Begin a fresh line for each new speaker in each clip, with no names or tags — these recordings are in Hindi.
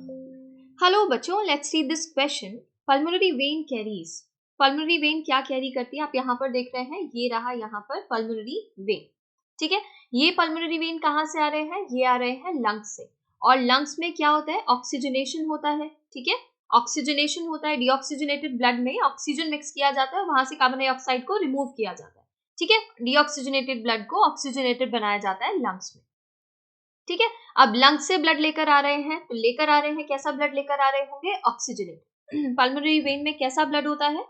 हेलो बच्चों, let's read this question. Pulmonary vein carries. Pulmonary vein क्या कैरी करती है? आप यहाँ पर देख रहे हैं, ये रहा यहाँ पर पल्मोनरी वेन। ठीक है, ये पल्मोनरी वेन कहाँ से आ रहे हैं? ये आ रहे हैं लंग्स से। और लंग्स में क्या होता है? ऑक्सीजनेशन होता है। ठीक है, ऑक्सीजनेशन होता है। डीऑक्सीजनेटेड ब्लड में ऑक्सीजन मिक्स किया जाता है, वहां से कार्बन डाइऑक्साइड को रिमूव किया जाता है। ठीक है, डीऑक्सीजनेटेड ब्लड को ऑक्सीजनेटेड बनाया जाता है लंग्स में। ठीक है, अब लंग्स से ब्लड लेकर आ रहे हैं, तो लेकर आ रहे हैं, कैसा ब्लड लेकर आ रहे होंगे? ऑक्सीजनेटेड। पल्मोनरी वेन में कैसा ब्लड होता है?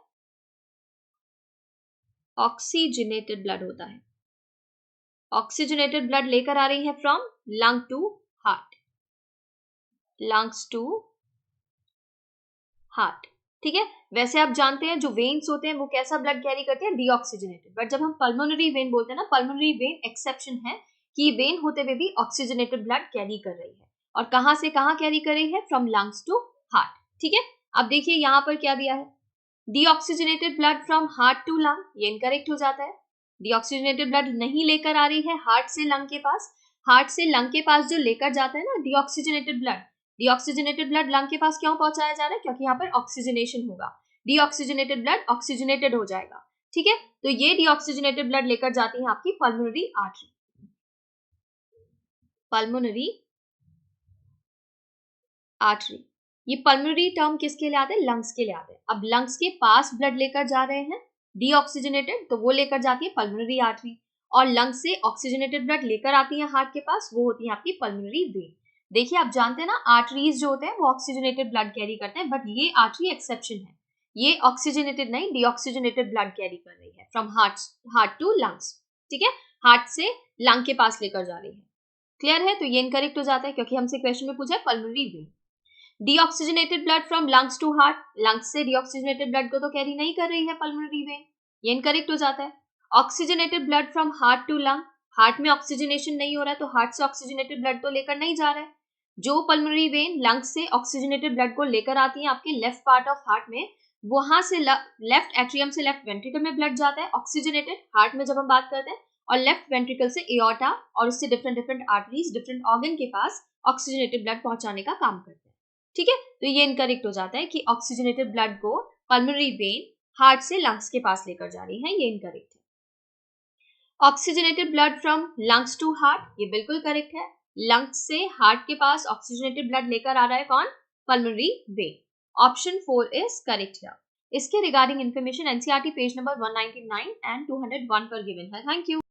ऑक्सीजनेटेड ब्लड होता है। ऑक्सीजनेटेड ब्लड लेकर आ रही है from lung to heart, lungs to heart. ठीक है, वैसे आप जानते हैं जो वेन्स होते हैं वो कैसा ब्लड कैरी करते हैं? डीऑक्सीजनेटेड। बट जब हम पल्मोनरी वेन बोलते हैं ना, पल्मोनरी वेन एक्सेप्शन है कि वेन होते हुए भी ऑक्सीजनेटेड ब्लड कैरी कर रही है। और कहां से कहां कैरी कर रही है? From lungs to heart. ठीक है, अब देखिए यहां पर क्या दिया है, deoxygenated blood from heart to lung, ये इनकरेक्ट हो जाता है। डीऑक्सीजनेटेड ब्लड नहीं लेकर आ रही है हार्ट से लंग के पास। हार्ट से लंग के पास जो लेकर जाता है ना deoxygenated blood, deoxygenated blood lung के पास क्यों पहुंचाया जा रहा है? क्योंकि यहाँ पर ऑक्सीजनेशन होगा, डीऑक्सीजनेटेड ब्लड ऑक्सीजनेटेड हो जाएगा। ठीक है, तो ये डीऑक्सीजनेटेड ब्लड लेकर जाती है आपकी पल्मोनरी आर्टरी, पल्मोनरी आर्टरी। ये पल्मोनरी टर्म किसके लिए आते हैं? लंग्स के लिए आते हैं। अब लंग्स के पास ब्लड लेकर जा रहे हैं डीऑक्सीजनेटेड, तो वो लेकर जाती है पल्मोनरी आर्टरी। और लंग्स से ऑक्सीजनेटेड ब्लड लेकर आती है हार्ट के पास, वो होती है आपकी पल्मोनरी वेन। देखिए आप जानते हैं ना, आर्टरीज जो होते हैं वो ऑक्सीजनेटेड ब्लड कैरी करते हैं, बट ये आर्टरी एक्सेप्शन है, ये ऑक्सीजनेटेड नहीं डीऑक्सीजनेटेड ब्लड कैरी कर रही है फ्रॉम हार्ट टू लंग्स। ठीक है, हार्ट से लंग के पास लेकर जा रही है। क्लियर है? तो ये इनकरेक्ट हो जाता है क्योंकि हमसे क्वेश्चन में पूछा है pulmonary vein. Deoxygenated blood from lungs to heart, lungs से डीऑक्सीजनेटेड ब्लड को तो कैरी नहीं कर रही है पल्मोनरी वेन, ये इनकरेक्ट हो जाता है। Oxygenated blood from heart to lung, heart में ऑक्सीजनेशन नहीं हो रहा है, तो हार्ट से ऑक्सीजनेटेड ब्लड तो लेकर नहीं जा रहा है। जो पल्मोनरी वेन लंग्स से ऑक्सीजनेटेड ब्लड को लेकर आती है आपके लेफ्ट पार्ट ऑफ हार्ट में, वहां से लेफ्ट एट्रियम से लेफ्ट वेंट्रिकल में ब्लड जाता है ऑक्सीजनेटेड हार्ट में जब हम बात करते हैं, और लेफ्ट वेंट्रिकल से एओर्टा और उससे different different arteries different organ के पास ऑक्सीजनेटेड ब्लड पहुंचाने का काम करते हैं। ठीक है, तो ये इनकरेक्ट हो जाता है कि ऑक्सीजनेटेड ब्लड को पल्मोनरी वेन हार्ट से लंग्स के पास लेकर जा रही है, ये इनकरेक्ट है। Oxygenated blood from lungs to heart, ये बिल्कुल करेक्ट है। लंग्स से हार्ट के पास ऑक्सीजनेटेड ब्लड लेकर आ रहा है कौन? Pulmonary vein. Option 4 is correct here. इसके regarding information NCERT page number 199 and 201 पर गिवन है। Thank you.